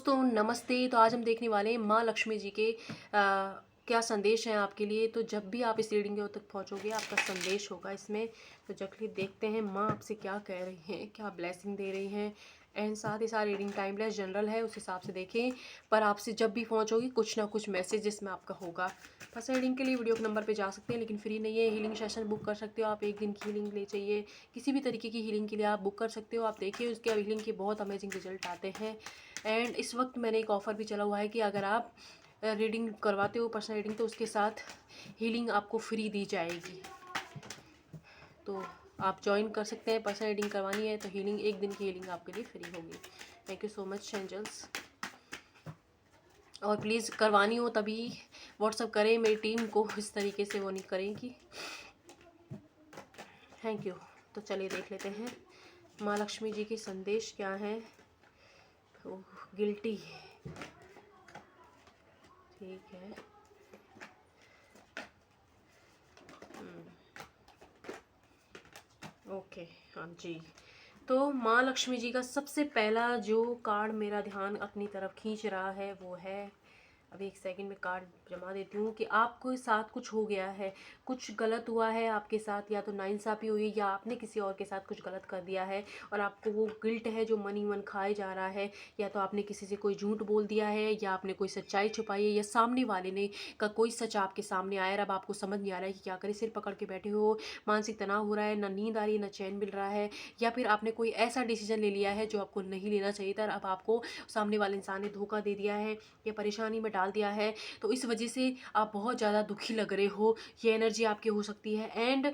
दोस्तों नमस्ते। तो आज हम देखने वाले हैं माँ लक्ष्मी जी के क्या संदेश हैं आपके लिए। तो जब भी आप इस रीडिंग के तक पहुंचोगे आपका संदेश होगा इसमें। तो चलिए देखते हैं माँ आपसे क्या कह रही हैं, क्या ब्लेसिंग दे रही हैं। एंड साथ ही साथ रीडिंग टाइमलेस जनरल है, उस हिसाब से देखें। पर आपसे जब भी पहुंचोगी कुछ ना कुछ मैसेज इसमें आपका होगा। बस रीडिंग के लिए वीडियो के नंबर पे जा सकते हैं, लेकिन फ्री नहीं है। हीलिंग सेशन बुक कर सकते हो आप, एक दिन की हीलिंग ले चाहिए किसी भी तरीके की हीलिंग के लिए आप बुक कर सकते हो। आप देखिए उसके हीलिंग के बहुत अमेजिंग रिजल्ट आते हैं। एंड इस वक्त मैंने एक ऑफ़र भी चला हुआ है कि अगर आप रीडिंग करवाते हो पर्सनल रीडिंग, तो उसके साथ हीलिंग आपको फ्री दी जाएगी। तो आप ज्वाइन कर सकते हैं। पर्सनल रीडिंग करवानी है तो हीलिंग, एक दिन की हीलिंग आपके लिए फ्री होगी। Thank you so much angels. और प्लीज़ करवानी हो तभी व्हाट्सअप करें, मेरी टीम को इस तरीके से वो नहीं करेंगी। Thank you. तो चलिए देख लेते हैं माँ लक्ष्मी जी के संदेश क्या हैं। गिल्टी, ठीक है। ओके, हाँ जी। तो माँ लक्ष्मी जी का सबसे पहला जो कार्ड मेरा ध्यान अपनी तरफ खींच रहा है वो है, अभी एक सेकंड में कार्ड जमा देती हूँ, कि आपके साथ कुछ हो गया है, कुछ गलत हुआ है आपके साथ, या तो नाइंसाफ़ी हुई या आपने किसी और के साथ कुछ गलत कर दिया है और आपको वो गिल्ट है जो मन ही मन खाए जा रहा है। या तो आपने किसी से कोई झूठ बोल दिया है, या आपने कोई सच्चाई छुपाई है, या सामने वाले ने का कोई सच आपके सामने आया और अब आपको समझ नहीं आ रहा है कि क्या करें। सिर पकड़ के बैठे हो, मानसिक तनाव हो रहा है, ना नींद आ रही है, ना चैन मिल रहा है, या फिर आपने कोई ऐसा डिसीजन ले लिया है जो आपको नहीं लेना चाहिए था और अब आपको सामने वाले इंसान ने धोखा दे दिया है या परेशानी में डाल दिया है। तो इस वजह से आप बहुत ज़्यादा दुखी लग रहे हो, ये एनर्जी आपकी हो सकती है। एंड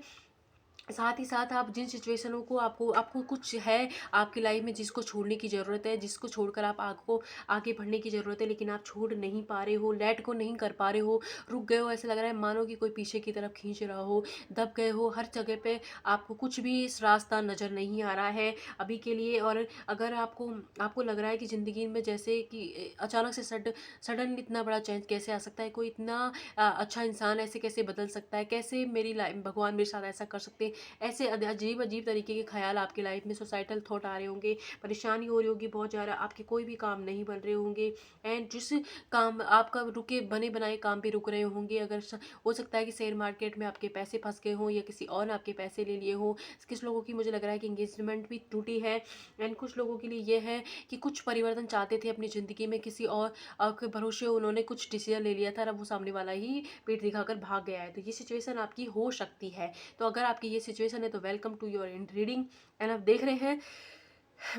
साथ ही साथ आप जिन सिचुएशनों को आपको आपको कुछ है आपकी लाइफ में जिसको छोड़ने की ज़रूरत है, जिसको छोड़कर आप आपको आगे बढ़ने की ज़रूरत है, लेकिन आप छोड़ नहीं पा रहे हो, लेट को नहीं कर पा रहे हो, रुक गए हो। ऐसा लग रहा है मानो कि कोई पीछे की तरफ खींच रहा हो, दब गए हो हर जगह पे, आपको कुछ भी इस रास्ता नज़र नहीं आ रहा है अभी के लिए। और अगर आपको आपको लग रहा है कि ज़िंदगी में जैसे कि अचानक से सडनली इतना बड़ा चेंज कैसे आ सकता है, कोई इतना अच्छा इंसान ऐसे कैसे बदल सकता है, कैसे मेरी लाइफ भगवान मेरे साथ ऐसा कर सकते हैं, ऐसे अजीब अजीब तरीके के ख्याल आपकी लाइफ में सोसाइटल थॉट आ रहे होंगे, परेशानी हो रही होगी बहुत ज़्यादा, आपके कोई भी काम नहीं बन रहे होंगे। एंड जिस काम आपका रुके बने बनाए काम पे रुक रहे होंगे, अगर हो सकता है कि शेयर मार्केट में आपके पैसे फंस गए हों या किसी और ने आपके पैसे ले लिए हों। किस लोगों की मुझे लग रहा है कि इंगेजमेंट भी टूटी है। एंड कुछ लोगों के लिए ये है कि कुछ परिवर्तन चाहते थे अपनी ज़िंदगी में, किसी और के भरोसे उन्होंने कुछ डिसीजन ले लिया था और अब वो सामने वाला ही पीठ दिखाकर भाग गया है। तो ये सिचुएशन आपकी हो सकती है। तो अगर आपकी ये सिचुएशन है तो welcome to your in reading. And आप देख रहे हैं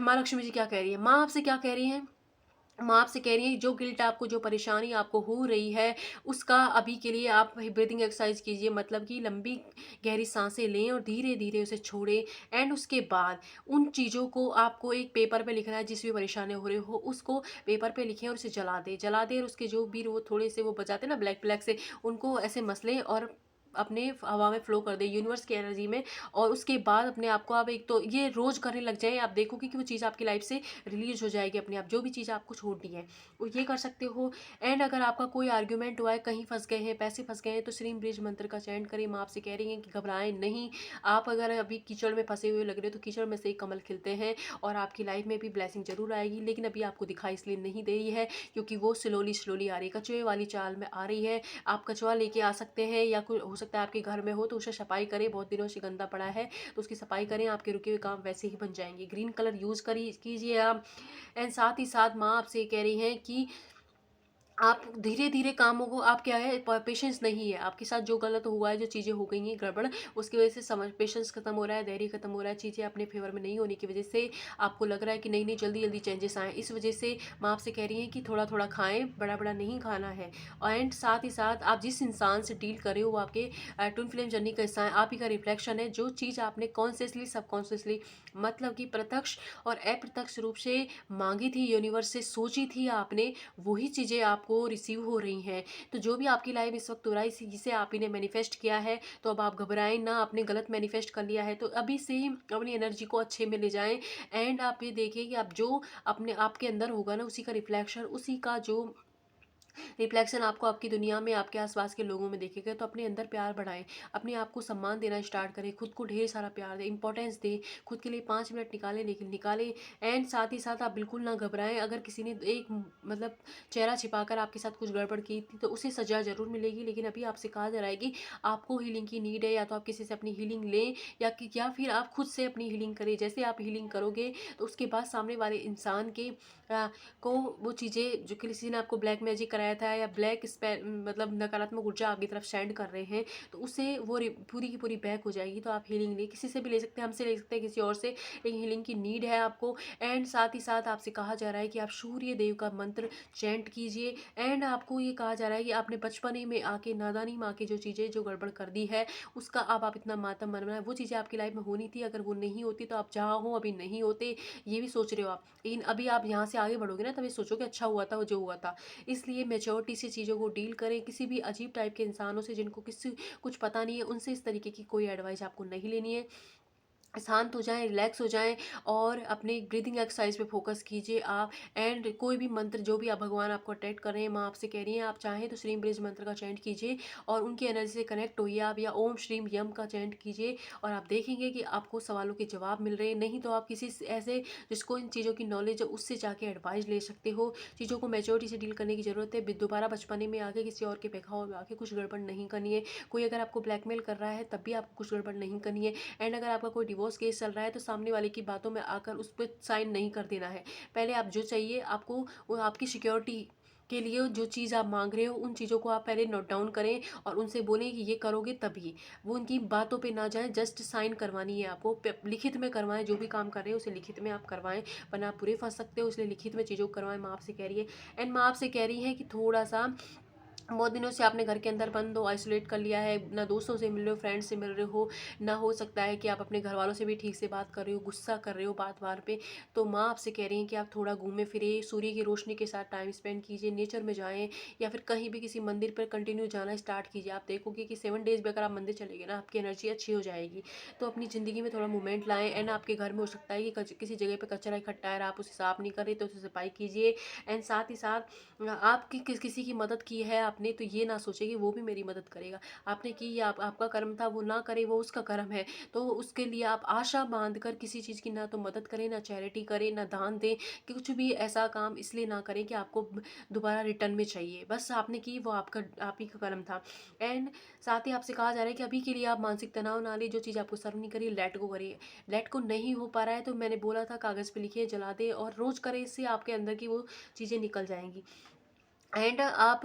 माँ लक्ष्मी जी क्या कह रही है। माँ आपसे क्या कह रही हैं, माँ आपसे कह रही है जो गिल्ट आपको, जो परेशानी आपको हो रही है, उसका अभी के लिए आप ब्रीदिंग एक्सरसाइज कीजिए। मतलब कि लंबी गहरी सांसें लें और धीरे धीरे उसे छोड़ें। एंड उसके बाद उन चीज़ों को आपको एक पेपर पे लिखना है, जिस भी परेशानी हो रही हो उसको पेपर पे लिखें और उसे जला दें और उसके जो भी वो थोड़े से वो बचाते हैं ना ब्लैक ब्लैक से, उनको ऐसे मसलें और अपने हवा में फ्लो कर दे यूनिवर्स की एनर्जी में। और उसके बाद अपने आप को आप एक तो ये रोज़ करने लग जाए, आप देखोगे कि वो चीज़ आपकी लाइफ से रिलीज हो जाएगी अपने आप, जो भी चीज़ आपको छोड़नी है वो ये कर सकते हो। एंड अगर आपका कोई आर्ग्यूमेंट हुआ है, कहीं फंस गए हैं, पैसे फंस गए हैं, तो श्रीम ब्रिज मंत्र का चयन करें। माँ आपसे कह रही हैं कि घबराएं नहीं। आप अगर अभी कीचड़ में फंसे हुए लग रहे हो तो कीचड़ में से ही कमल खिलते हैं और आपकी लाइफ में भी ब्लेसिंग जरूर आएगी, लेकिन अभी आपको दिखाई इसलिए नहीं दे रही है क्योंकि वो स्लोली स्लोली आ रही है, कछुए वाली चाल में आ रही है। आप कछुआ लेके आ सकते हैं, या कोई हो सकता है आपके घर में हो तो उसे सफाई करें, बहुत दिनों से गंदा पड़ा है तो उसकी सफाई करें, आपके रुके हुए काम वैसे ही बन जाएंगे। ग्रीन कलर यूज़ करिए कीजिए आप। एंड साथ ही साथ माँ आपसे कह रही हैं कि आप धीरे धीरे कामों को, आप क्या है पेशेंस नहीं है आपके साथ, जो गलत हुआ है, जो चीज़ें हो गई हैं गड़बड़, उसकी वजह से समझ पेशेंस खत्म हो रहा है, धैर्य खत्म हो रहा है, चीज़ें अपने फेवर में नहीं होने की वजह से आपको लग रहा है कि नहीं नहीं जल्दी जल्दी चेंजेस आएँ। इस वजह से माँ आपसे कह रही हैं कि थोड़ा थोड़ा खाएं, बड़ा बड़ा नहीं खाना है। एंड साथ ही साथ आप जिस इंसान से डील कर रहे हो वो आपके ट्विन फ्लेम जर्नी का हिस्सा है, आप ही का रिफ्लेक्शन है। जो चीज़ आपने कॉन्शियसली सबकॉन्शियसली, मतलब कि प्रत्यक्ष और अप्रत्यक्ष रूप से मांगी थी, यूनिवर्स से सोची थी आपने, वही चीज़ें आपको रिसीव हो रही हैं। तो जो भी आपकी लाइफ इस वक्त हो रहा है जिसे आप ही ने मैनिफेस्ट किया है, तो अब आप घबराएं ना। आपने गलत मैनिफेस्ट कर लिया है तो अभी से ही अपनी एनर्जी को अच्छे में ले जाएं। एंड आप ये देखिए कि आप जो अपने आपके अंदर होगा ना, उसी का रिफ्लेक्शन, उसी का जो रिफ्लेक्शन आपको आपकी दुनिया में, आपके आसपास के लोगों में दिखेगा। तो अपने अंदर प्यार बढ़ाएं, अपने आप को सम्मान देना स्टार्ट करें, खुद को ढेर सारा प्यार दें, इंपॉर्टेंस दें, खुद के लिए 5 मिनट निकालें, लेकिन निकालें। एंड साथ ही साथ आप बिल्कुल ना घबराएं। अगर किसी ने एक मतलब चेहरा छिपाकर आपके साथ कुछ गड़बड़ की थी तो उसे सजा जरूर मिलेगी, लेकिन अभी आपसे कहा जा रहा है कि आपको हीलिंग की नीड है, या तो आप किसी से अपनी हीलिंग लें, या फिर आप खुद से अपनी हीलिंग करें। जैसे आप हीलिंग करोगे तो उसके बाद सामने वाले इंसान के आ, को वो चीज़ें जो किसी ने आपको ब्लैक मैजिक कराया था, या ब्लैक स्पेल मतलब नकारात्मक ऊर्जा आपकी तरफ सेंड कर रहे हैं, तो उससे वो पूरी की पूरी बैक हो जाएगी। तो आप हीलिंग ले, किसी से भी ले सकते हैं, हमसे ले सकते हैं, किसी और से, लेकिन हीलिंग की नीड है आपको। एंड साथ ही साथ आपसे कहा जा रहा है कि आप सूर्य देव का मंत्र चैंट कीजिए। एंड आपको ये कहा जा रहा है कि आपने बचपने में आके, नादानी में आके जो चीज़ें जो गड़बड़ कर दी है, उसका अब आप इतना मातम मनाएं। वो चीज़ें आपकी लाइफ में होनी थी, अगर वो नहीं होती तो आप जहाँ हो अभी नहीं होते, ये भी सोच रहे हो आप। लेकिन अभी आप यहाँ से आगे बढ़ोगे ना, तभी सोचोगे अच्छा हुआ था वो जो हुआ था। इसलिए मेच्योरिटी से चीज़ों को डील करें। किसी भी अजीब टाइप के इंसानों से, जिनको किसी कुछ पता नहीं है, उनसे इस तरीके की कोई एडवाइस आपको नहीं लेनी है। शांत हो जाएं, रिलैक्स हो जाएं, और अपने ब्रीदिंग एक्सरसाइज पे फोकस कीजिए आप। एंड कोई भी मंत्र जो भी आप भगवान आपको अटैक कर रहे हैं, माँ आपसे कह रही हैं, आप चाहें तो श्रीम ब्रिज मंत्र का चैंट कीजिए और उनकी एनर्जी से कनेक्ट होइए आप, या ओम श्रीम यम का चैंट कीजिए, और आप देखेंगे कि आपको सवालों के जवाब मिल रहे हैं। नहीं तो आप किसी ऐसे जिसको इन चीज़ों की नॉलेज है उससे जाके एडवाइस ले सकते हो। चीज़ों को मैच्योरिटी से डील करने की ज़रूरत है। दोबारा बचपने में आके किसी और के बहकावे में आके कुछ गड़बड़ नहीं करनी है। कोई अगर आपको ब्लैकमेल कर रहा है तब भी आपको कुछ गड़बड़ नहीं करनी है। एंड अगर आपका कोई डिवोर्स केस चल रहा है तो सामने वाले की बातों में आकर उस पर साइन नहीं कर देना है। पहले आप जो चाहिए आपको, वो आपकी सिक्योरिटी के लिए जो चीज़ आप मांग रहे हो, उन चीज़ों को आप पहले नोट डाउन करें और उनसे बोलें कि ये करोगे तभी। वो उनकी बातों पे ना जाएं, जस्ट साइन करवानी है आपको, लिखित में करवाएं। जो भी काम कर रहे हो उसे लिखित में आप करवाएं, वरना आप बुरे फंस सकते हो। इसलिए लिखित में चीज़ों को करवाएं, माँ आपसे कह रही है। एंड माँ आपसे कह रही है कि थोड़ा सा बहुत दिनों से आपने घर के अंदर बंद हो, आइसोलेट कर लिया है, ना दोस्तों से मिल रहे हो, फ्रेंड्स से मिल रहे हो, ना हो सकता है कि आप अपने घर वालों से भी ठीक से बात कर रहे हो, गुस्सा कर रहे हो बात बार पे। तो माँ आपसे कह रही हैं कि आप थोड़ा घूमे फिरे, सूर्य की रोशनी के साथ टाइम स्पेंड कीजिए, नेचर में जाएं, या फिर कहीं भी किसी मंदिर पर कंटिन्यू जाना स्टार्ट कीजिए। आप देखोगे कि 7 डेज भी अगर आप मंदिर चले गए ना, आपकी एनर्जी अच्छी हो जाएगी। तो अपनी ज़िंदगी में थोड़ा मूवमेंट लाएं। एंड आपके घर में हो सकता है कि किसी जगह पर कचरा इकट्ठा है, आप उसे साफ नहीं कर रहे तो उसे सफाई कीजिए। एंड साथ ही साथ आपकी किसी की मदद की है आपने, तो ये ना सोचे कि वो भी मेरी मदद करेगा। आपने की, ये आपका कर्म था, वो ना करे वो उसका कर्म है। तो उसके लिए आप आशा बांध कर किसी चीज़ की ना तो मदद करें, ना चैरिटी करें, ना दान दें, कि कुछ भी ऐसा काम इसलिए ना करें कि आपको दोबारा रिटर्न में चाहिए। बस आपने की, वो आपका आप ही का कर्म था। एंड साथ ही आपसे कहा जा रहा है कि अभी के लिए आप मानसिक तनाव ना लें। जो चीज़ आपको सर्व नहीं करिए, लेट गो करिए। लेट को नहीं हो पा रहा है तो मैंने बोला था कागज़ पे लिखिए, जला दे और रोज़ करें। इससे आपके अंदर की वो चीज़ें निकल जाएंगी। एंड आप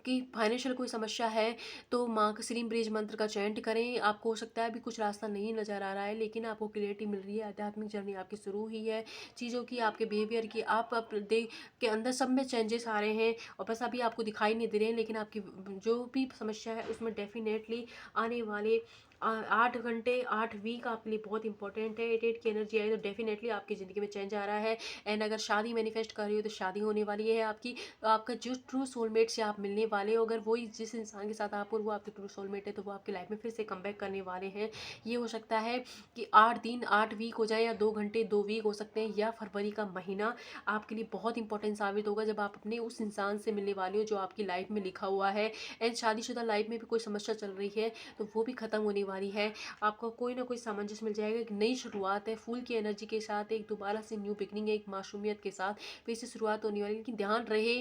की फाइनेंशियल कोई समस्या है तो माँ का श्रीम ब्रिज मंत्र का चैंट करें। आपको हो सकता है अभी कुछ रास्ता नहीं नज़र आ रहा है, लेकिन आपको क्लियरिटी मिल रही है। आध्यात्मिक जर्नी आपकी शुरू हुई है, चीज़ों की, आपके बिहेवियर की, आप दे के अंदर सब में चेंजेस आ रहे हैं, और बस अभी आपको दिखाई नहीं दे रहे हैं। लेकिन आपकी जो भी समस्या है उसमें डेफिनेटली आने वाले 8 घंटे, 8 वीक आपके लिए बहुत इंपॉर्टेंट है। 8 की एनर्जी आई तो डेफिनेटली आपकी ज़िंदगी में चेंज आ रहा है। एंड अगर शादी मैनिफेस्ट कर रही हो तो शादी होने वाली है आपकी। तो आपका जो ट्रू सोलमेट से आप मिलने वाले हो, अगर वही जिस इंसान के साथ आप और वो आपके ट्रू सोलमेट है, तो वो आपकी लाइफ में फिर से कम बैक करने वाले हैं। ये हो सकता है कि 8 दिन 8 वीक हो जाए, या 2 घंटे 2 वीक हो सकते हैं, या फरवरी का महीना आपके लिए बहुत इंपॉर्टेंट साबित होगा, जब आप अपने उस इंसान से मिलने वाले हो जो आपकी लाइफ में लिखा हुआ है। एंड शादीशुदा लाइफ में भी कोई समस्या चल रही है तो वो भी खत्म होने वाली है। आपको कोई ना कोई सामंजस्य मिल जाएगा, एक नई शुरुआत है, फूल की एनर्जी के साथ, एक दोबारा से न्यू बिगनिंग है, एक मासूमियत के साथ फिर से शुरुआत होने वाली। लेकिन ध्यान रहे,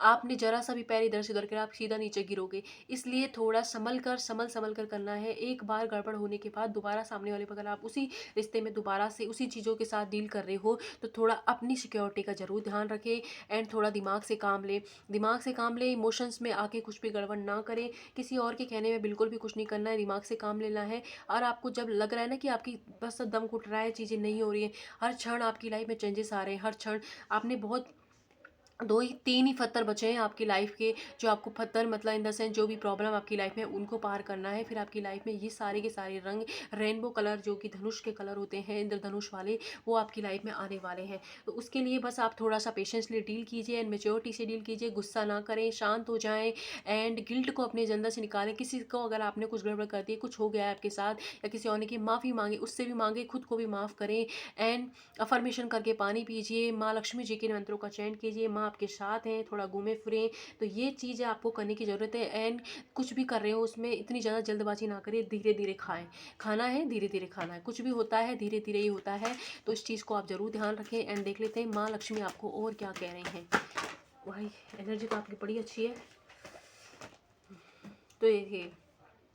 आपने जरा सा भी पैर इधर से उधर कर आप सीधा नीचे गिरोगे। इसलिए थोड़ा संभल कर करना है। एक बार गड़बड़ होने के बाद दोबारा सामने वाले पर, अगर आप उसी रिश्ते में दोबारा से उसी चीज़ों के साथ डील कर रहे हो, तो थोड़ा अपनी सिक्योरिटी का जरूर ध्यान रखें। एंड थोड़ा दिमाग से काम ले, दिमाग से काम ले, इमोशंस में आके कुछ भी गड़बड़ ना करें। किसी और के कहने में बिल्कुल भी कुछ नहीं करना है, दिमाग से काम लेना है। और आपको जब लग रहा है ना कि आपकी बस दम घुट रहा है, चीज़ें नहीं हो रही हैं, हर क्षण आपकी लाइफ में चेंजेस आ रहे हैं, हर क्षण आपने बहुत 2 ही 3 ही पत्थर बचे हैं आपकी लाइफ के, जो आपको पत्थर मतलब इन द सेंस जो भी प्रॉब्लम आपकी लाइफ में उनको पार करना है। फिर आपकी लाइफ में ये सारे के सारे रंग, रेनबो कलर जो कि धनुष के कलर होते हैं, इंद्रधनुष वाले, वो आपकी लाइफ में आने वाले हैं। तो उसके लिए बस आप थोड़ा सा पेशेंसली डील कीजिए एंड मेच्योरिटी से डील कीजिए, गुस्सा ना करें, शांत हो जाएं। एंड गिल्ट को अपने अंदर से निकालें। किसी को अगर आपने कुछ गड़बड़ कर दी, कुछ हो गया है आपके साथ, या किसी और ने की, माफ़ी मांगे, उससे भी मांगे, खुद को भी माफ़ करें। एंड अफर्मेशन करके पानी पीजिए, माँ लक्ष्मी जी के मंत्रों का चैंट कीजिए, माँ आपके साथ हैं, थोड़ा घूमें फिरें। तो ये चीज़ें आपको करने की ज़रूरत है। एंड कुछ भी कर रहे हो उसमें इतनी ज़्यादा जल्दबाजी ना करिए, धीरे धीरे खाएं। खाना है धीरे धीरे खाना है, कुछ भी होता है धीरे धीरे ही होता है। तो इस चीज़ को आप ज़रूर ध्यान रखें। एंड देख लेते हैं माँ लक्ष्मी आपको और क्या कह रहे हैं। भाई एनर्जी तो आपकी बड़ी अच्छी है। तो ये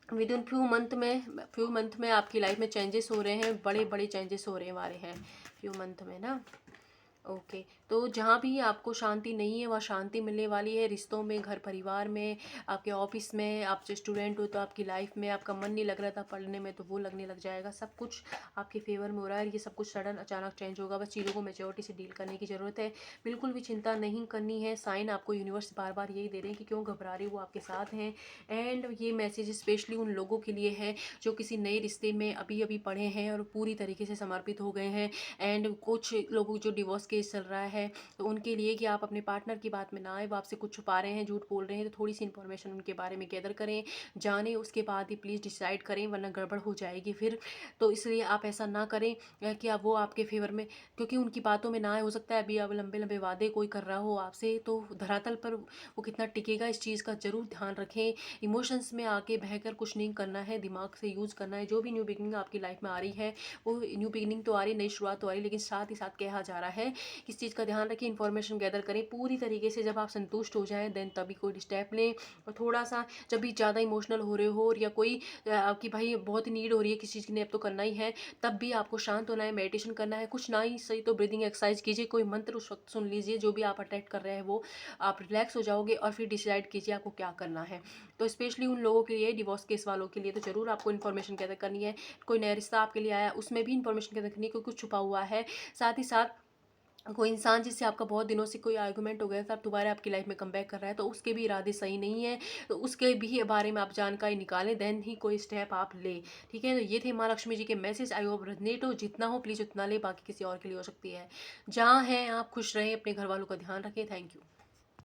विद इन फ्यू मंथ में आपकी लाइफ में चेंजेस हो रहे हैं, बड़े बड़े चेंजेस हो रहे वाले हैं फ्यू मंथ में ना। ओके, तो जहाँ भी आपको शांति नहीं है वहाँ शांति मिलने वाली है, रिश्तों में, घर परिवार में, आपके ऑफिस में। आप जो स्टूडेंट हो तो आपकी लाइफ में आपका मन नहीं लग रहा था पढ़ने में, तो वो लगने लग जाएगा। सब कुछ आपके फेवर में हो रहा है। ये सब कुछ सडन अचानक चेंज होगा, बस चीज़ों को मेच्योरिटी से डील करने की ज़रूरत है। बिल्कुल भी चिंता नहीं करनी है। साइन आपको यूनिवर्स बार बार यही दे रहे हैं कि क्यों घबरा रहे हो, वो आपके साथ हैं। एंड ये मैसेज स्पेशली उन लोगों के लिए है जो किसी नए रिश्ते में अभी अभी पढ़े हैं और पूरी तरीके से समर्पित हो गए हैं। एंड कुछ लोगों जो डिवोर्स केस चल रहा है, तो उनके लिए कि आप अपने पार्टनर की बात में ना आए, वो आपसे कुछ छुपा रहे हैं, झूठ बोल रहे हैं, तो थोड़ी सी इन्फॉर्मेशन उनके बारे में गैदर करें, जानें, उसके बाद ही प्लीज़ डिसाइड करें, वरना गड़बड़ हो जाएगी फिर। तो इसलिए आप ऐसा ना करें कि अब वो आपके फेवर में, क्योंकि उनकी बातों में ना आए। हो सकता है अभी अब लंबे लंबे वादे कोई कर रहा हो आपसे, तो धरातल पर वो कितना टिकेगा इस चीज़ का ज़रूर ध्यान रखें। इमोशंस में आके बहकर कुछ नहीं करना है, दिमाग से यूज़ करना है। जो भी न्यू बिगनिंग आपकी लाइफ में आ रही है, वो न्यू बिगनिंग तो आ रही है, नई शुरुआत तो आ रही है, लेकिन साथ ही साथ कहा जा रहा है इस चीज़ का ध्यान रखें, इन्फॉर्मेशन गैदर करें पूरी तरीके से। जब आप संतुष्ट हो जाएं देन तभी कोई स्टेप लें। और थोड़ा सा जब भी ज़्यादा इमोशनल हो रहे हो और या कोई कि भाई बहुत नीड हो रही है किसी चीज़ की, नहीं अब तो करना ही है, तब भी आपको शांत होना है, मेडिटेशन करना है। कुछ ना ही सही तो ब्रीदिंग एक्सरसाइज कीजिए, कोई मंत्र उस वक्त सुन लीजिए, जो भी आप अट्रैक्ट कर रहे हैं वो आप रिलैक्स हो जाओगे और फिर डिसाइड कीजिए आपको क्या करना है। तो स्पेशली उन लोगों के लिए, डिवोर्स केस वालों के लिए, तो ज़रूर आपको इन्फॉर्मेशन गैदर करनी है। कोई नया रिश्ता आपके लिए आया, उसमें भी इन्फॉर्मेशन गैदर करनी है, कोई कुछ छुपा हुआ है। साथ ही साथ कोई इंसान जिससे आपका बहुत दिनों से कोई आर्गुमेंट हो गया था, अब दोबारा आपकी लाइफ में कम बैक कर रहा है, तो उसके भी इरादे सही नहीं है। तो उसके भी बारे में आप जानकारी निकालें, देन ही कोई स्टेप आप लें। ठीक है, तो ये थे माँ लक्ष्मी जी के मैसेज। आई होप रेजोनेट हो। जितना हो प्लीज़ उतना ले, बाकी किसी और के लिए हो सकती है। जहाँ हैं आप खुश रहें, अपने घर वालों का ध्यान रखें। Thank you.